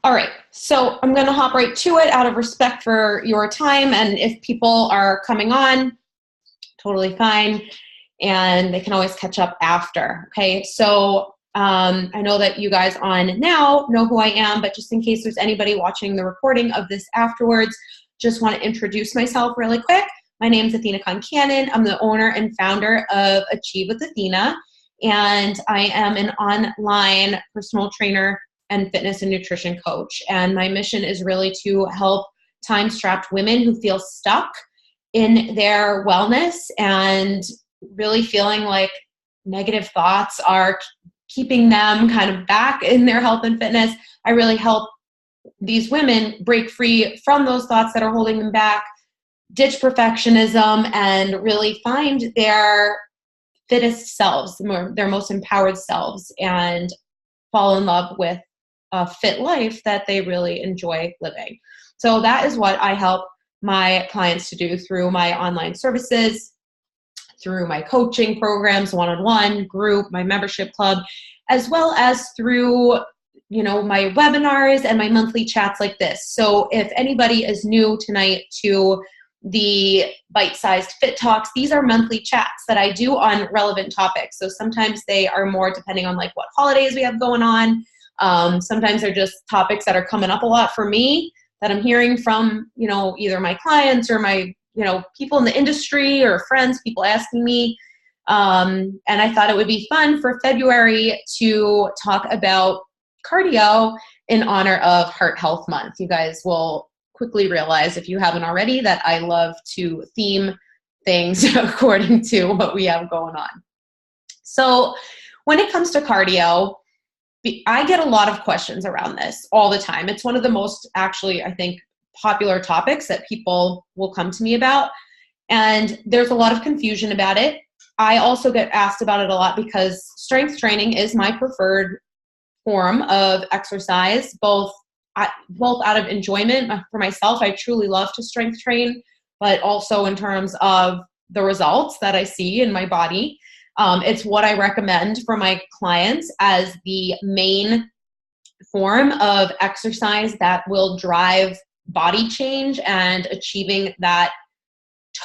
All right, so I'm going to hop right to it out of respect for your time. And if people are coming on, totally fine. And they can always catch up after. Okay, so I know that you guys on now know who I am, but just in case there's anybody watching the recording of this afterwards, just want to introduce myself really quick. My name is Athena Concannon. I'm the owner and founder of Achieve with Athena, and I am an online personal trainer and fitness and nutrition coach. And my mission is really to help time-strapped women who feel stuck in their wellness and really feeling like negative thoughts are keeping them kind of back in their health and fitness. I really help these women break free from those thoughts that are holding them back, ditch perfectionism, and really find their fittest selves, their most empowered selves, and fall in love with a fit life that they really enjoy living. So that is what I help my clients to do through my online services, through my coaching programs, one-on-one, group, my membership club, as well as through, my webinars and my monthly chats like this. So if anybody is new tonight to the Bite-Sized Fit Talks, these are monthly chats that I do on relevant topics. So sometimes they are more depending on like what holidays we have going on. Sometimes they're just topics that are coming up a lot for me that I'm hearing from, either my clients or my, people in the industry or friends, people asking me. And I thought it would be fun for February to talk about cardio in honor of Heart Health Month. You guys will quickly realize, if you haven't already, that I love to theme things according to what we have going on. So when it comes to cardio, I get a lot of questions around this all the time. It's one of the most, actually, I think, popular topics that people will come to me about. And there's a lot of confusion about it. I also get asked about it a lot because strength training is my preferred form of exercise, both out of enjoyment for myself. I truly love to strength train, but also in terms of the results that I see in my body. It's what I recommend for my clients as the main form of exercise that will drive body change and achieving that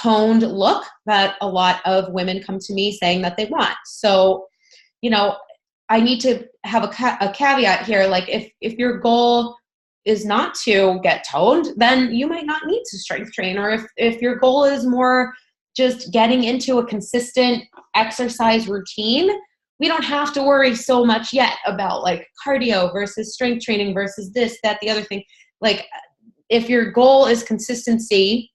toned look that a lot of women come to me saying that they want. So, I need to have a caveat here. Like if your goal is not to get toned, then you might not need to strength train. Or if your goal is more just getting into a consistent exercise routine, we don't have to worry so much yet about like cardio versus strength training versus this, that, the other thing. Like if your goal is consistency,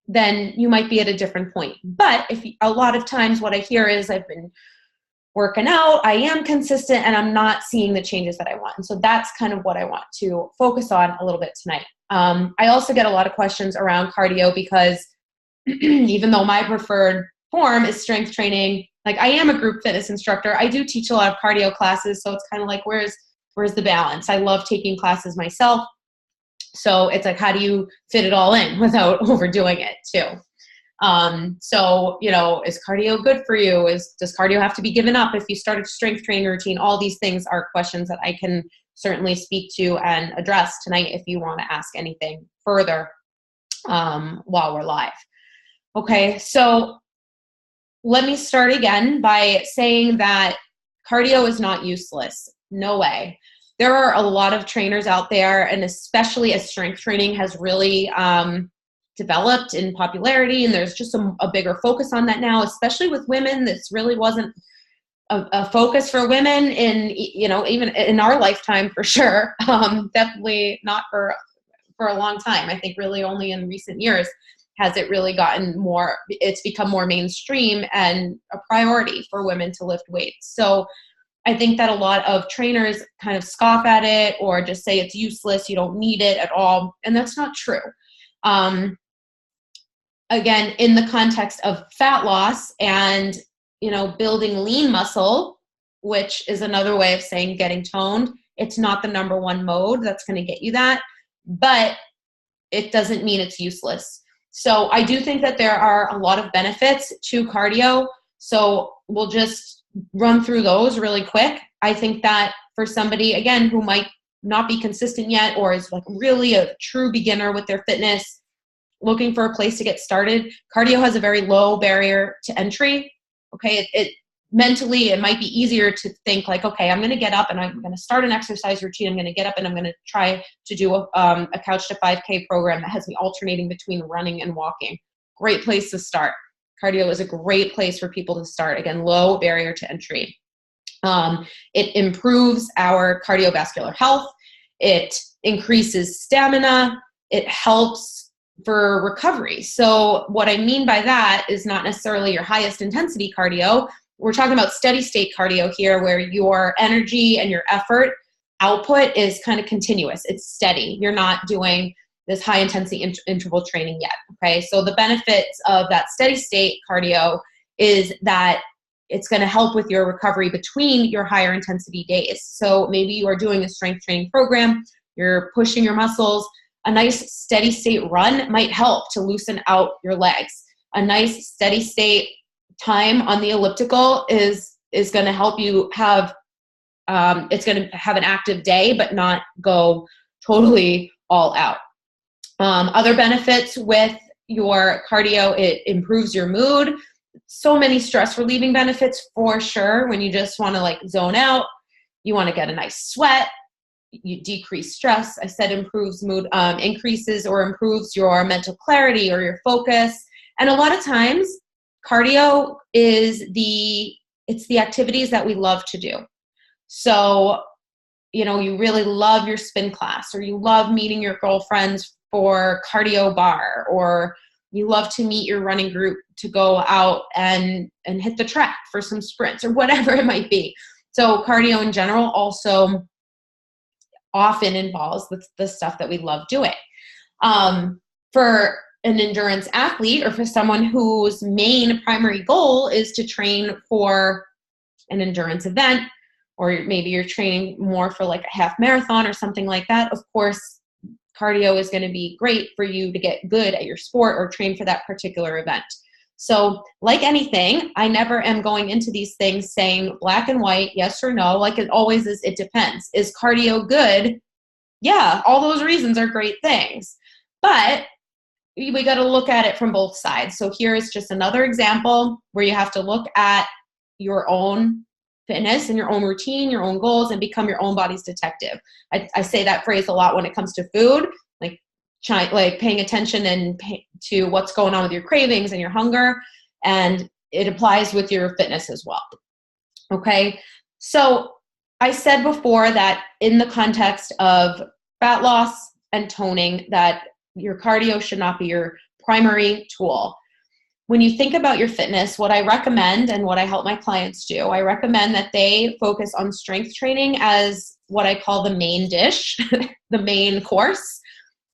then you might be at a different point. But a lot of times what I hear is I've been working out, I am consistent, and I'm not seeing the changes that I want. And so that's kind of what I want to focus on a little bit tonight. I also get a lot of questions around cardio because even though my preferred form is strength training, like I am a group fitness instructor, I do teach a lot of cardio classes. So it's kind of like, where's the balance? I love taking classes myself. So it's like, how do you fit it all in without overdoing it too? So, is cardio good for you? Does cardio have to be given up if you start a strength training routine? All these things are questions that I can certainly speak to and address tonight if you want to ask anything further while we're live. Okay, so let me start again by saying that cardio is not useless. No way. There are a lot of trainers out there, and especially as strength training has really developed in popularity, and there's just a bigger focus on that now, especially with women. This really wasn't a focus for women in, even in our lifetime for sure. Definitely not for a long time. I think really only in recent years has it really gotten more, it's become more mainstream and a priority for women to lift weights. So I think that a lot of trainers kind of scoff at it or just say it's useless, you don't need it at all. And that's not true. Again, in the context of fat loss and, building lean muscle, which is another way of saying getting toned, it's not the number one mode that's going to get you that, but it doesn't mean it's useless. So I do think that there are a lot of benefits to cardio. So we'll just run through those really quick. I think that for somebody, again, who might not be consistent yet, or is like really a true beginner with their fitness, looking for a place to get started, cardio has a very low barrier to entry. Okay. It mentally, it might be easier to think like, okay, I'm going to get up and I'm going to start an exercise routine. I'm going to get up and I'm going to try to do a Couch to 5K program that has me alternating between running and walking. Great place to start. Cardio is a great place for people to start. Again, low barrier to entry. It improves our cardiovascular health. It increases stamina. It helps for recovery. So what I mean by that is not necessarily your highest intensity cardio. We're talking about steady state cardio here, where your energy and your effort output is kind of continuous. It's steady. You're not doing this high intensity interval training yet. Okay. So the benefits of that steady state cardio is that it's going to help with your recovery between your higher intensity days. So maybe you are doing a strength training program, you're pushing your muscles. A nice steady state run might help to loosen out your legs. A nice steady state time on the elliptical is going to help you have, it's going to have an active day, but not go totally all out. Other benefits with your cardio, it improves your mood. So many stress relieving benefits for sure. When you just want to like zone out, you want to get a nice sweat, you decrease stress. I said improves mood, increases or improves your mental clarity or your focus. And a lot of times cardio is it's the activities that we love to do. So, you know, you really love your spin class, or you love meeting your girlfriends for cardio bar, or you love to meet your running group to go out and hit the track for some sprints or whatever it might be. So cardio in general also often involves the stuff that we love doing. For an endurance athlete, or for someone whose main primary goal is to train for an endurance event, or maybe you're training more for like a half marathon or something like that, of course, cardio is going to be great for you to get good at your sport or train for that particular event. So like anything, I never am going into these things saying black and white, yes or no. Like it always is, it depends. Is cardio good? Yeah, all those reasons are great things. But we got to look at it from both sides. So here is just another example where you have to look at your own fitness and your own routine, your own goals, and become your own body's detective. I say that phrase a lot when it comes to food, like paying attention to what's going on with your cravings and your hunger. And it applies with your fitness as well. Okay. So I said before that in the context of fat loss and toning, that your cardio should not be your primary tool. When you think about your fitness, what I recommend and what I help my clients do, I recommend that they focus on strength training as what I call the main dish. The main course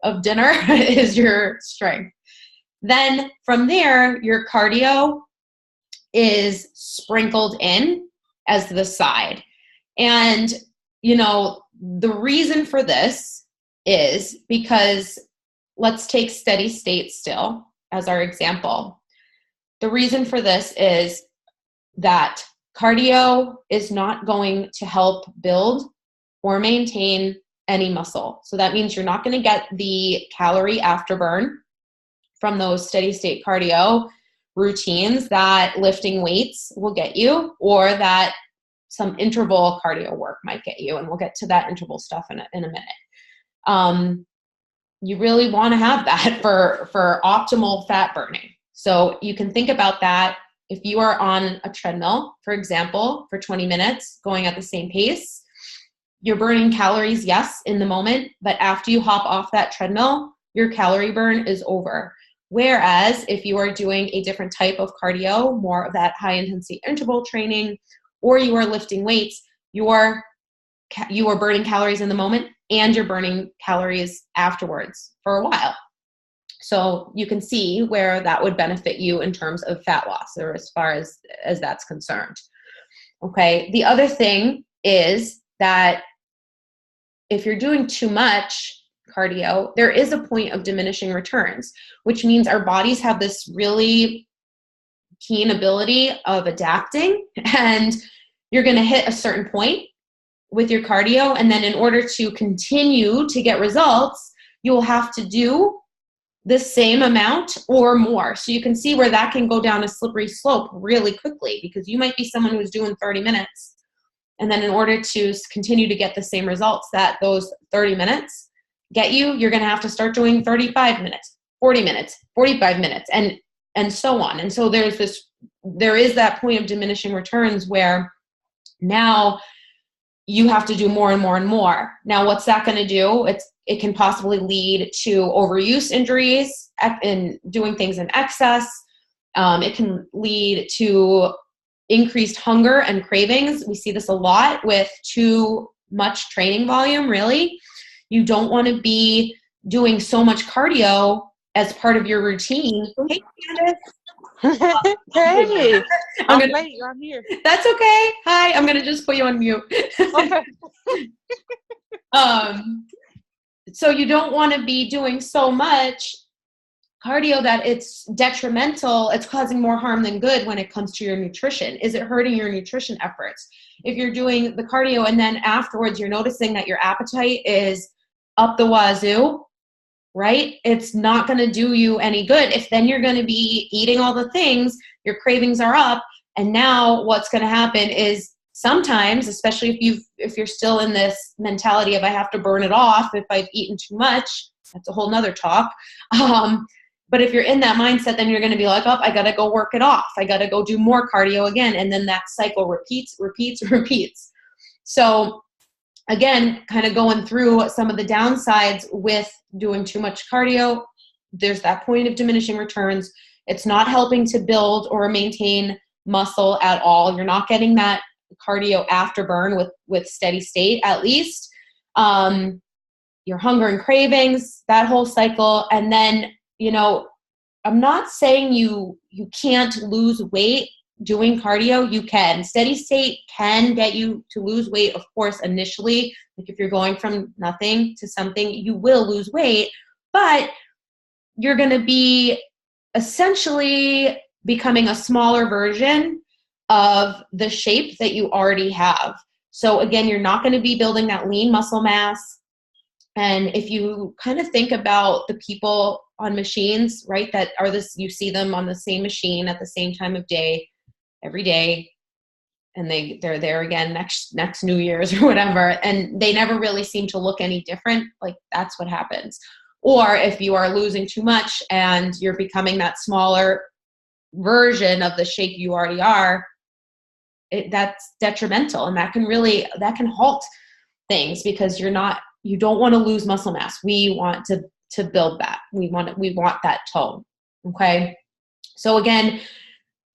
of dinner is your strength. Then from there, your cardio is sprinkled in as the side. And, you know, the reason for this is because let's take steady state still as our example. The reason for this is that cardio is not going to help build or maintain any muscle. So that means you're not going to get the calorie afterburn from those steady state cardio routines that lifting weights will get you, or that some interval cardio work might get you. And we'll get to that interval stuff in a minute. You really want to have that for optimal fat burning. So you can think about that. If you are on a treadmill, for example, for 20 minutes, going at the same pace, you're burning calories, yes, in the moment, but after you hop off that treadmill, your calorie burn is over. Whereas if you are doing a different type of cardio, more of that high intensity interval training, or you are lifting weights, you are burning calories in the moment and you're burning calories afterwards for a while. So you can see where that would benefit you in terms of fat loss, or as far as that's concerned. Okay. The other thing is that if you're doing too much cardio, there is a point of diminishing returns, which means our bodies have this really keen ability of adapting, and you're going to hit a certain point with your cardio. And then in order to continue to get results, you'll have to do the same amount or more. So you can see where that can go down a slippery slope really quickly, because you might be someone who's doing 30 minutes. And then in order to continue to get the same results that those 30 minutes get you, you're going to have to start doing 35 minutes, 40 minutes, 45 minutes, and so on. And so there is that point of diminishing returns where now you have to do more and more and more. Now, what's that going to do? It can possibly lead to overuse injuries and doing things in excess. It can lead to increased hunger and cravings. We see this a lot with too much training volume, really. You don't want to be doing so much cardio as part of your routine. Hey, Candace. Hey, I'm late. I'm here. That's okay. Hi, I'm gonna just put you on mute. Okay. So you don't want to be doing so much cardio that it's detrimental. It's causing more harm than good when it comes to your nutrition. Is it hurting your nutrition efforts? If you're doing the cardio and then afterwards you're noticing that your appetite is up the wazoo, right? It's not going to do you any good. If then you're going to be eating all the things, your cravings are up, and now what's going to happen is sometimes, especially if you're still in this mentality of I have to burn it off if I've eaten too much, that's a whole nother talk. But if you're in that mindset, then you're going to be like, oh, I got to go work it off. I got to go do more cardio again. And then that cycle repeats. So again, kind of going through some of the downsides with doing too much cardio, there's that point of diminishing returns. It's not helping to build or maintain muscle at all. You're not getting that cardio afterburn with steady state, at least. Your hunger and cravings, that whole cycle. And then, I'm not saying you can't lose weight doing cardio. You can. Steady state can get you to lose weight, of course, initially. Like if you're going from nothing to something, you will lose weight, but you're going to be essentially becoming a smaller version of the shape that you already have. So again, you're not going to be building that lean muscle mass. And if you kind of think about the people on machines, right, that are this, you see them on the same machine at the same time of day, every day, and they're there again next New Year's or whatever, and they never really seem to look any different. Like that's what happens. Or if you are losing too much and you're becoming that smaller version of the shape you already are, that's detrimental, and that can halt things, because you don't want to lose muscle mass. We want to build that. We want that tone. Okay. So again,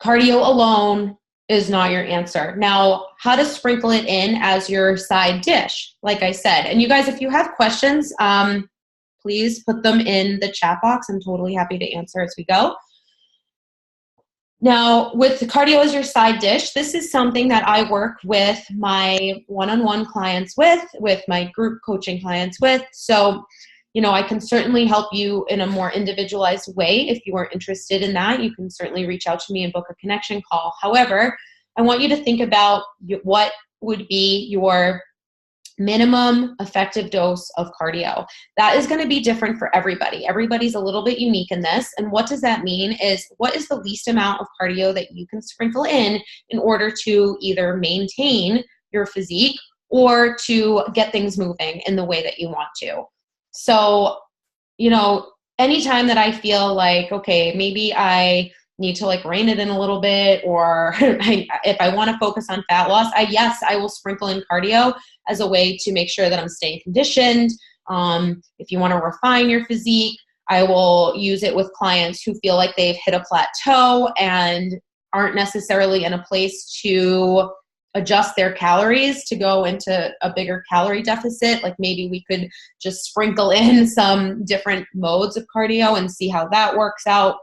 cardio alone is not your answer. Now, how to sprinkle it in as your side dish, like I said. And you guys, if you have questions, please put them in the chat box. I'm totally happy to answer as we go. Now, with the cardio as your side dish, this is something that I work with my one-on-one clients with my group coaching clients with. So, I can certainly help you in a more individualized way. If you are interested in that, you can certainly reach out to me and book a connection call. However, I want you to think about what would be your minimum effective dose of cardio. That is going to be different for everybody. Everybody's a little bit unique in this. And what does that mean is, what is the least amount of cardio that you can sprinkle in order to either maintain your physique or to get things moving in the way that you want to. So, anytime that I feel like, okay, maybe I need to rein it in a little bit, or if I want to focus on fat loss, I will sprinkle in cardio as a way to make sure that I'm staying conditioned. If you want to refine your physique, I will use it with clients who feel like they've hit a plateau and aren't necessarily in a place to adjust their calories to go into a bigger calorie deficit. Like maybe we could just sprinkle in some different modes of cardio and see how that works out.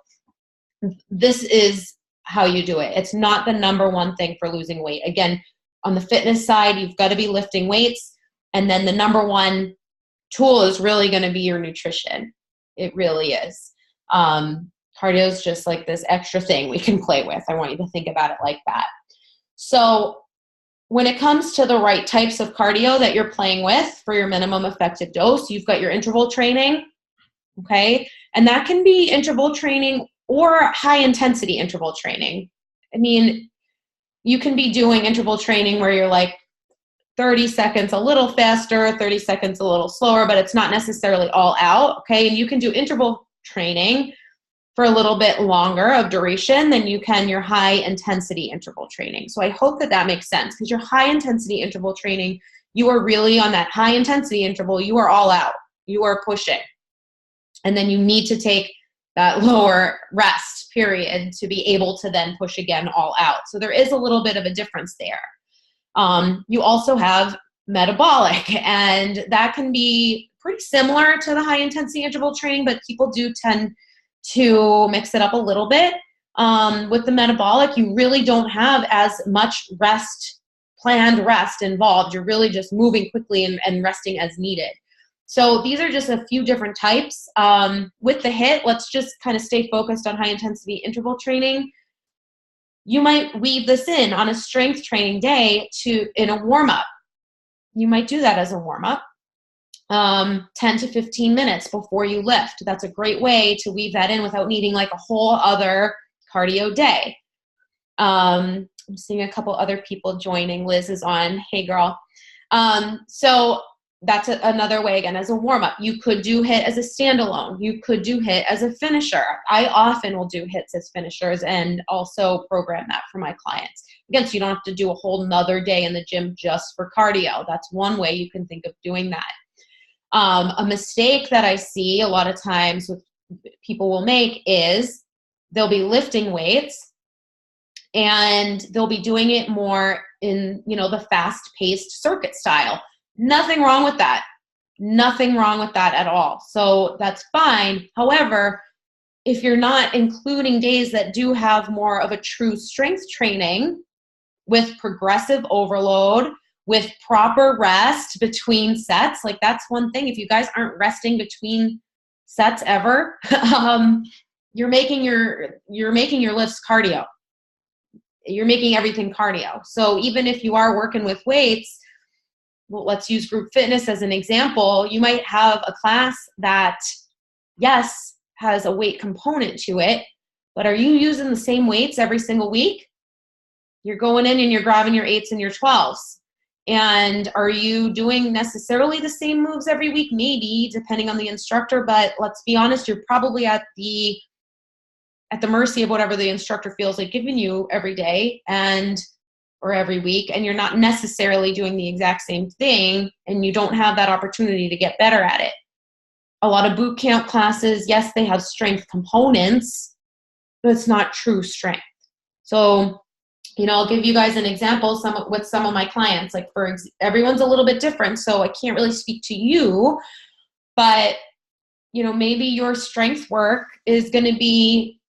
This is how you do it. It's not the number one thing for losing weight. Again, on the fitness side, you've got to be lifting weights. And then the number one tool is really going to be your nutrition. It really is. Cardio is just like this extra thing we can play with. I want you to think about it like that. So when it comes to the right types of cardio that you're playing with for your minimum effective dose, you've got your interval training, okay? And that can be interval training or high intensity interval training. I mean, you can be doing interval training where you're like 30 seconds a little faster, 30 seconds a little slower, but it's not necessarily all out, okay? And you can do interval training for a little bit longer of duration than you can your high intensity interval training. So I hope that that makes sense, because your high intensity interval training, you are really on that high intensity interval, you are all out, you are pushing. And then you need to take that lower rest period to be able to then push again all out. So there is a little bit of a difference there. You also have metabolic, and that can be pretty similar to the high intensity interval training, but people do tend to mix it up a little bit. With the metabolic, you really don't have as much planned rest involved. You're really just moving quickly and resting as needed. So these are just a few different types. With the HIIT, let's just kind of stay focused on high intensity interval training. You might weave this in on a strength training day in a warm-up. You might do that as a warm-up. 10 to 15 minutes before you lift. That's a great way to weave that in without needing like a whole other cardio day. I'm seeing a couple other people joining. Liz is on. Hey, girl. So that's another way, again, as a warm-up. You could do HIIT as a standalone. You could do HIIT as a finisher. I often will do HIITs as finishers and also program that for my clients. Again, so you don't have to do a whole nother day in the gym just for cardio. That's one way you can think of doing that. A mistake that I see a lot of times with people will make is they'll be lifting weights and they'll be doing it more in, the fast-paced circuit style. Nothing wrong with that. Nothing wrong with that at all. So that's fine. However, if you're not including days that do have more of a true strength training with progressive overload, with proper rest between sets, like that's one thing. If you guys aren't resting between sets ever, you're making your lifts cardio. You're making everything cardio. So even if you are working with weights, well, let's use group fitness as an example. You might have a class that, yes, has a weight component to it, but are you using the same weights every single week? You're going in and you're grabbing your 8s and your 12s. And are you doing necessarily the same moves every week? Maybe, depending on the instructor, but let's be honest, you're probably at the mercy of whatever the instructor feels like giving you every day or every week, and you're not necessarily doing the exact same thing, and you don't have that opportunity to get better at it. A lot of boot camp classes, yes, they have strength components, but it's not true strength. So, I'll give you guys an example with some of my clients. Like everyone's a little bit different, so I can't really speak to you, but maybe your strength work is going to be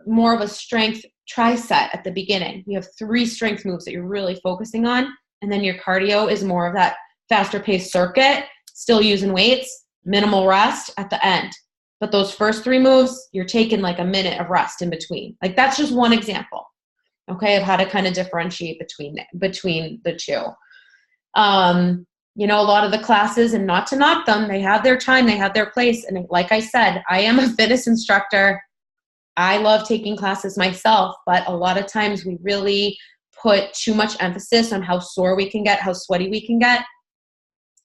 more of a strength tri-set at the beginning. You have 3 strength moves that you're really focusing on, and then your cardio is more of that faster paced circuit, still using weights, minimal rest at the end. But those first 3 moves, you're taking like a minute of rest in between. Like that's just one example, okay, of how to kind of differentiate between the two. A lot of the classes, and not to knock them, they have their time, they have their place. And like I said, I am a fitness instructor. I love taking classes myself, but a lot of times we really put too much emphasis on how sore we can get, how sweaty we can get.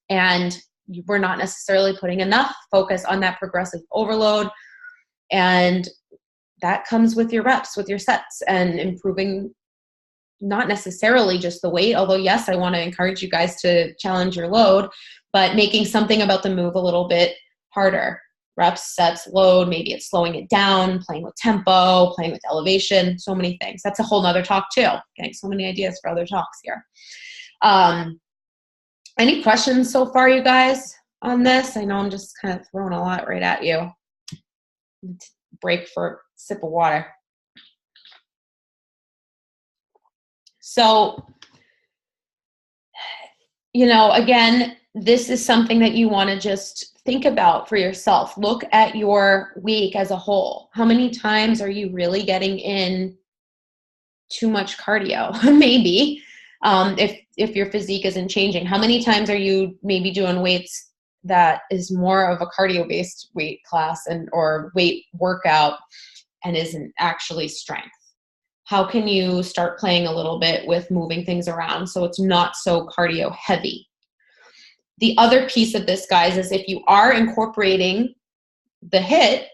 And we're not necessarily putting enough focus on that progressive overload. And that comes with your reps, with your sets, and improving not necessarily just the weight, although yes, I want to encourage you guys to challenge your load, but making something about the move a little bit harder. Reps, sets, load, maybe it's slowing it down, playing with tempo, playing with elevation, so many things. That's a whole nother talk too. Getting so many ideas for other talks here. Any questions so far, you guys, on this? I know I'm just kind of throwing a lot right at you. Break for a sip of water. So, again, this is something that you want to just think about for yourself. Look at your week as a whole. How many times are you really getting in too much cardio? Maybe. If if your physique isn't changing? How many times are you maybe doing weights that is more of a cardio-based weight class or weight workout and isn't actually strength? How can you start playing a little bit with moving things around so it's not so cardio heavy? The other piece of this, guys, is if you are incorporating the HIIT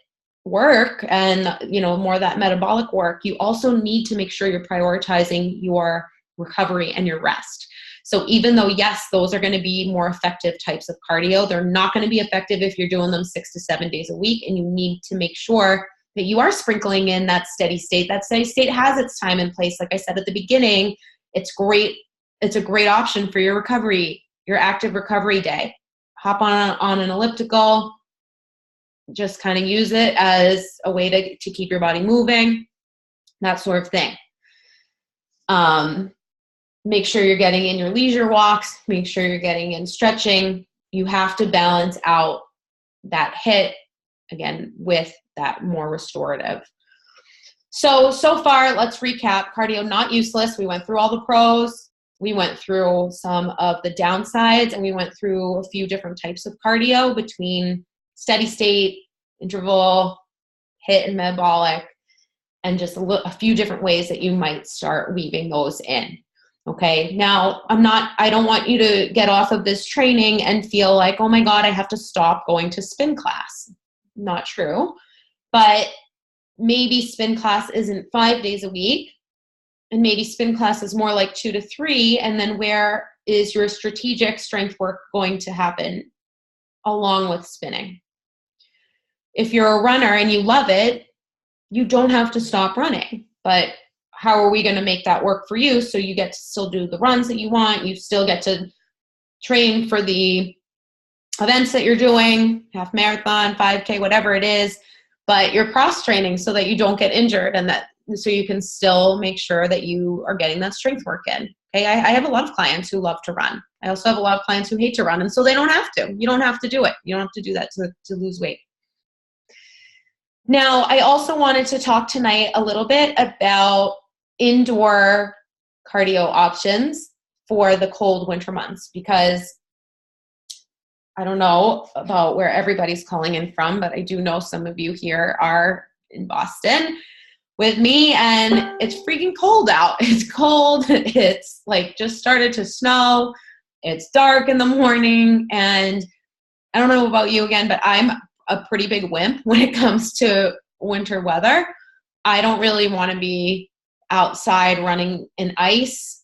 work and, more of that metabolic work, you also need to make sure you're prioritizing your recovery and your rest. So even though, yes, those are going to be more effective types of cardio, they're not going to be effective if you're doing them 6 to 7 days a week, and you need to make sure that you are sprinkling in that steady state. That steady state has its time and place. Like I said at the beginning, it's great. It's a great option for your recovery, your active recovery day. Hop on an elliptical, just kind of use it as a way to keep your body moving, that sort of thing. Make sure you're getting in your leisure walks, make sure you're getting in stretching. You have to balance out that HIIT, again, with that more restorative. So far, let's recap. Cardio, not useless. We went through all the pros. We went through some of the downsides, and we went through a few different types of cardio between steady state, interval, HIIT, and metabolic, and just a few different ways that you might start weaving those in. Okay. Now, I don't want you to get off of this training and feel like, oh my God, I have to stop going to spin class. Not true. But maybe spin class isn't 5 days a week, and maybe spin class is more like 2 to 3. And then where is your strategic strength work going to happen along with spinning? If you're a runner and you love it, you don't have to stop running. But how are we going to make that work for you so you get to still do the runs that you want? You still get to train for the events that you're doing, half marathon, 5K, whatever it is, but you're cross training so that you don't get injured, and so you can still make sure that you are getting that strength work in. Okay, I have a lot of clients who love to run. I also have a lot of clients who hate to run, and so they don't have to. You don't have to do it. You don't have to do that to lose weight. Now, I also wanted to talk tonight a little bit about indoor cardio options for the cold winter months, because I don't know about where everybody's calling in from, but I do know some of you here are in Boston with me, and it's freaking cold out. It's cold. It's like just started to snow. It's dark in the morning, and I don't know about you again, but I'm a pretty big wimp when it comes to winter weather. I don't really want to be outside running in ice.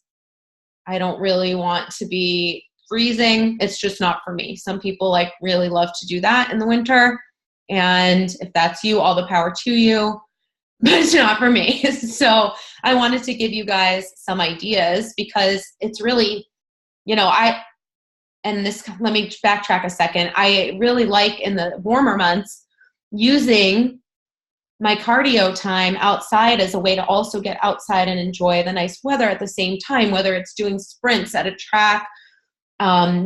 I don't really want to be freezing. It's just not for me. Some people really love to do that in the winter, and if that's you, all the power to you, but it's not for me. So I wanted to give you guys some ideas, because it's really, let me backtrack a second. I really like in the warmer months using my cardio time outside as a way to also get outside and enjoy the nice weather at the same time, whether it's doing sprints at a track,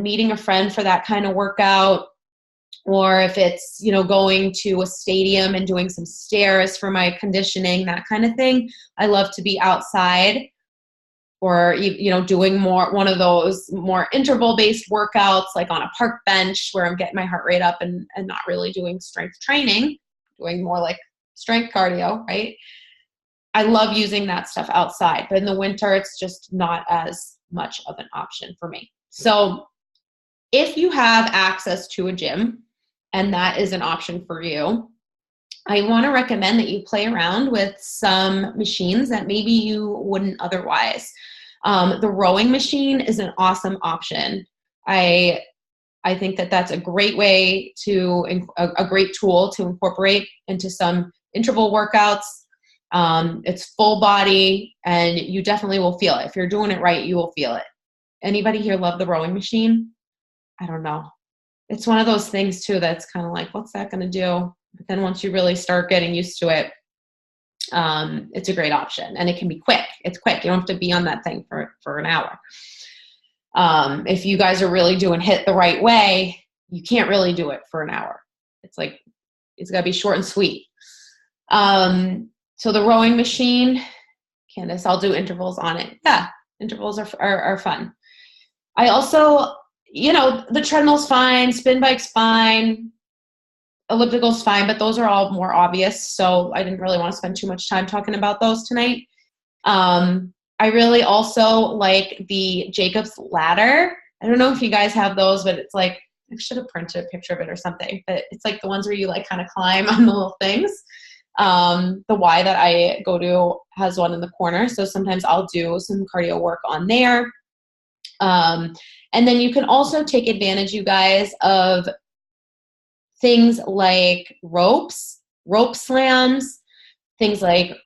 meeting a friend for that kind of workout, or if it's, going to a stadium and doing some stairs for my conditioning, that kind of thing. I love to be outside, or, doing one of those more interval-based workouts, like on a park bench where I'm getting my heart rate up and not really doing strength training, doing more like strength cardio, right? I love using that stuff outside, but in the winter, it's just not as much of an option for me. So if you have access to a gym and that is an option for you, I want to recommend that you play around with some machines that maybe you wouldn't otherwise. The rowing machine is an awesome option. I think that that's a great way a great tool to incorporate into some interval workouts. It's full body, and you definitely will feel it. If you're doing it right, you will feel it. Anybody here love the rowing machine? I don't know. It's one of those things too that's kind of like, what's that going to do? But then once you really start getting used to it, it's a great option, and it can be quick. It's quick. You don't have to be on that thing for an hour. If you guys are really doing HIIT the right way, you can't really do it for an hour. It's got to be short and sweet. So the rowing machine, Candace, I'll do intervals on it. Yeah, intervals are fun. I also, the treadmill's fine, spin bike's fine, elliptical's fine, but those are all more obvious. So I didn't really want to spend too much time talking about those tonight. I really also like the Jacob's ladder. I don't know if you guys have those, but it's like, I should have printed a picture of it or something, but it's like the ones where you like kind of climb on the little things. The Y that I go to has one in the corner. So sometimes I'll do some cardio work on there. And then you can also take advantage, you guys, of things like ropes, rope slams, things like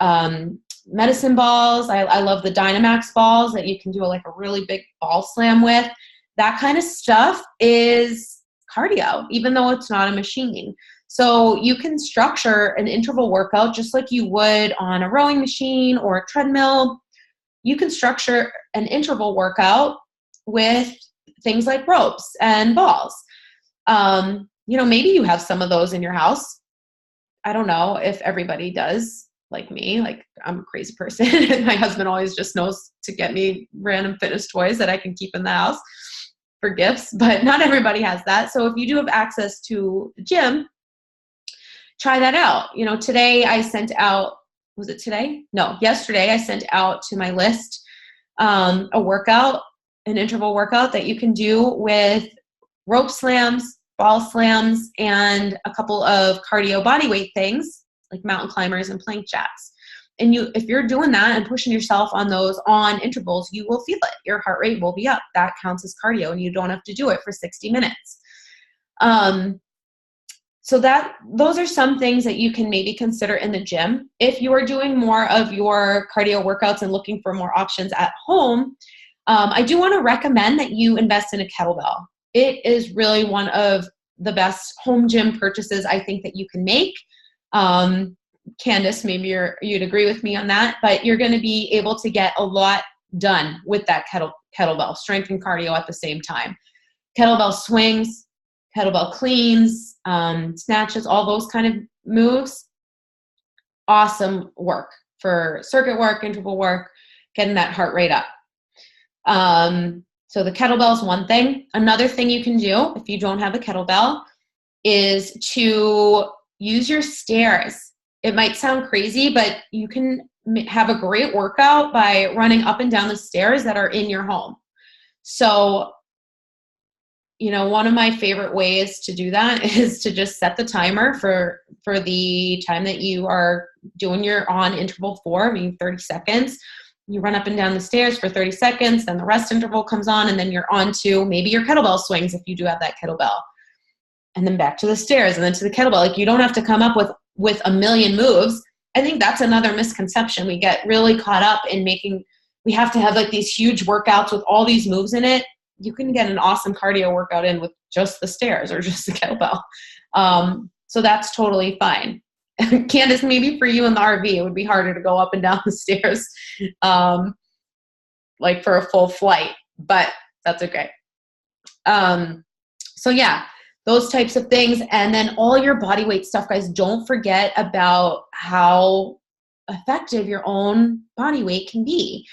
medicine balls. I love the Dynamax balls that you can do like a really big ball slam with. That kind of stuff is cardio, even though it's not a machine. So you can structure an interval workout just like you would on a rowing machine or a treadmill. You can structure an interval workout with things like ropes and balls. Maybe you have some of those in your house. I don't know if everybody does. Like me, like I'm a crazy person and my husband always just knows to get me random fitness toys that I can keep in the house for gifts, but not everybody has that. So if you do have access to the gym, try that out. Today I sent out, was it today? No, yesterday I sent out to my list a workout, an interval workout that you can do with rope slams, ball slams, and a couple of cardio bodyweight things like mountain climbers and plank jacks. And if you're doing that and pushing yourself on those on intervals, you will feel it. Your heart rate will be up. That counts as cardio, and you don't have to do it for 60 minutes. So those are some things that you can maybe consider in the gym. If you are doing more of your cardio workouts and looking for more options at home, I do want to recommend that you invest in a kettlebell. It is really one of the best home gym purchases I think that you can make. Candace, maybe you'd agree with me on that, but you're going to be able to get a lot done with that kettlebell, strength and cardio at the same time. Kettlebell swings, kettlebell cleans, snatches, all those kind of moves. Awesome work for circuit work, interval work, getting that heart rate up. So the kettlebell is one thing. Another thing you can do if you don't have a kettlebell is to use your stairs. It might sound crazy, but you can have a great workout by running up and down the stairs that are in your home. So, one of my favorite ways to do that is to just set the timer for the time that you are doing your on interval 30 seconds. You run up and down the stairs for 30 seconds, then the rest interval comes on, and then you're on to maybe your kettlebell swings if you do have that kettlebell. And then back to the stairs and then to the kettlebell. Like you don't have to come up with a million moves. I think that's another misconception. We get really caught up in we have to have like these huge workouts with all these moves in it. You can get an awesome cardio workout in with just the stairs or just the kettlebell. So that's totally fine. Candace, maybe for you in the RV, it would be harder to go up and down the stairs like for a full flight, but that's okay. So yeah, those types of things. And then all your body weight stuff, guys, don't forget about how effective your own body weight can be.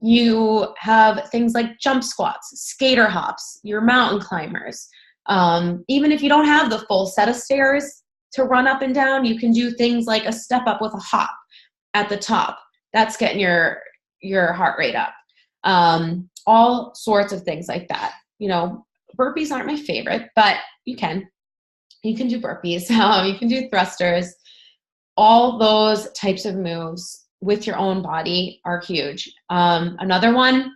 You have things like jump squats, skater hops, your mountain climbers. Even if you don't have the full set of stairs to run up and down, you can do things like a step up with a hop at the top. That's getting your heart rate up. All sorts of things like that. Burpees aren't my favorite, but you can do burpees. You can do thrusters. All those types of moves with your own body are huge. Another one,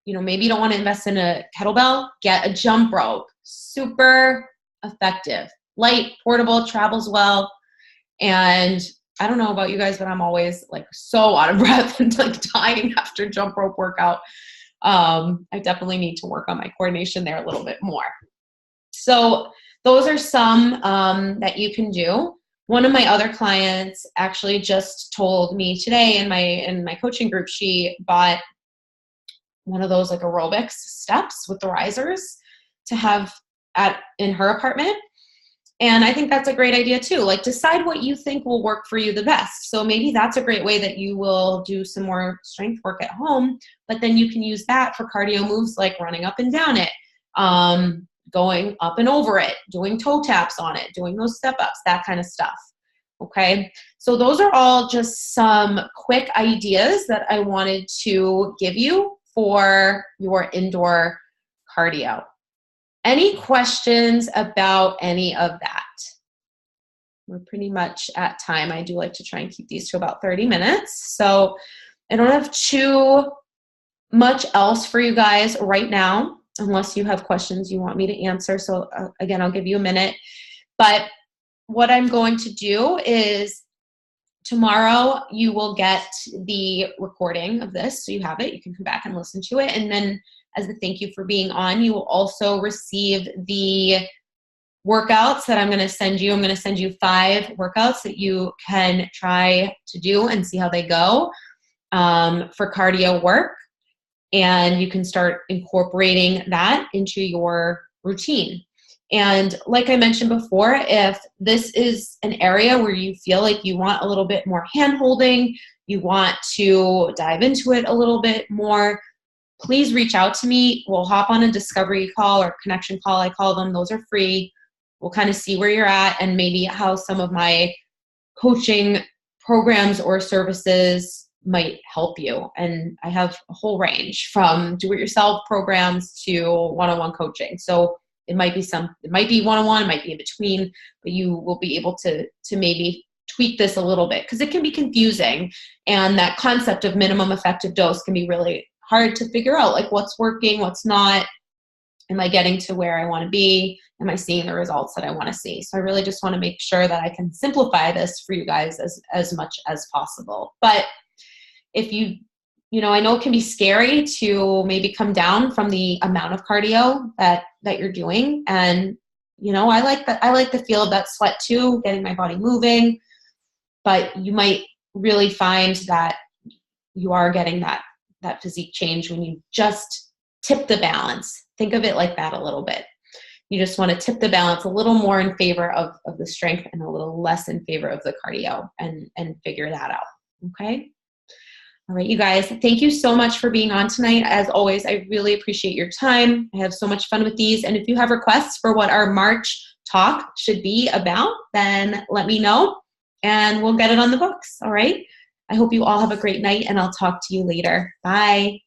maybe you don't want to invest in a kettlebell, get a jump rope. Super effective, light, portable, travels well. And I don't know about you guys, but I'm always like so out of breath and like dying after jump rope workout. I definitely need to work on my coordination there a little bit more. So those are some that you can do. One of my other clients actually just told me today in my coaching group, she bought one of those like aerobics steps with the risers to have in her apartment. And I think that's a great idea too. Like, decide what you think will work for you the best. So maybe that's a great way that you will do some more strength work at home, but then you can use that for cardio moves like running up and down it, going up and over it, doing toe taps on it, doing those step ups, that kind of stuff. Okay. So those are all just some quick ideas that I wanted to give you for your indoor cardio. Any questions about any of that? We're pretty much at time. I do like to try and keep these to about 30 minutes. So I don't have too much else for you guys right now, unless you have questions you want me to answer. So again, I'll give you a minute. But what I'm going to do is tomorrow you will get the recording of this. So you have it. You can come back and listen to it. And then as a thank you for being on, you will also receive the workouts that I'm going to send you. I'm going to send you 5 workouts that you can try to do and see how they go for cardio work. And you can start incorporating that into your routine. And like I mentioned before, if this is an area where you feel like you want a little bit more hand-holding, you want to dive into it a little bit more, please reach out to me. We'll hop on a discovery call or connection call, I call them. Those are free. We'll kind of see where you're at and maybe how some of my coaching programs or services might help you. And I have a whole range from do-it-yourself programs to one-on-one coaching. So it might be one-on-one, it might be in between, but you will be able to maybe tweak this a little bit because it can be confusing. And that concept of minimum effective dose can be really hard to figure out, like what's working, what's not. Am I getting to where I want to be? Am I seeing the results that I want to see? So I really just want to make sure that I can simplify this for you guys as much as possible. But if I know it can be scary to maybe come down from the amount of cardio that you're doing. And, I like the feel of that sweat too, getting my body moving, but you might really find that you are getting that physique change when you just tip the balance. Think of it like that a little bit. You just want to tip the balance a little more in favor of the strength and a little less in favor of the cardio and figure that out. Okay. All right, you guys, thank you so much for being on tonight. As always, I really appreciate your time. I have so much fun with these. And if you have requests for what our March talk should be about, then let me know and we'll get it on the books. All right. I hope you all have a great night and I'll talk to you later. Bye.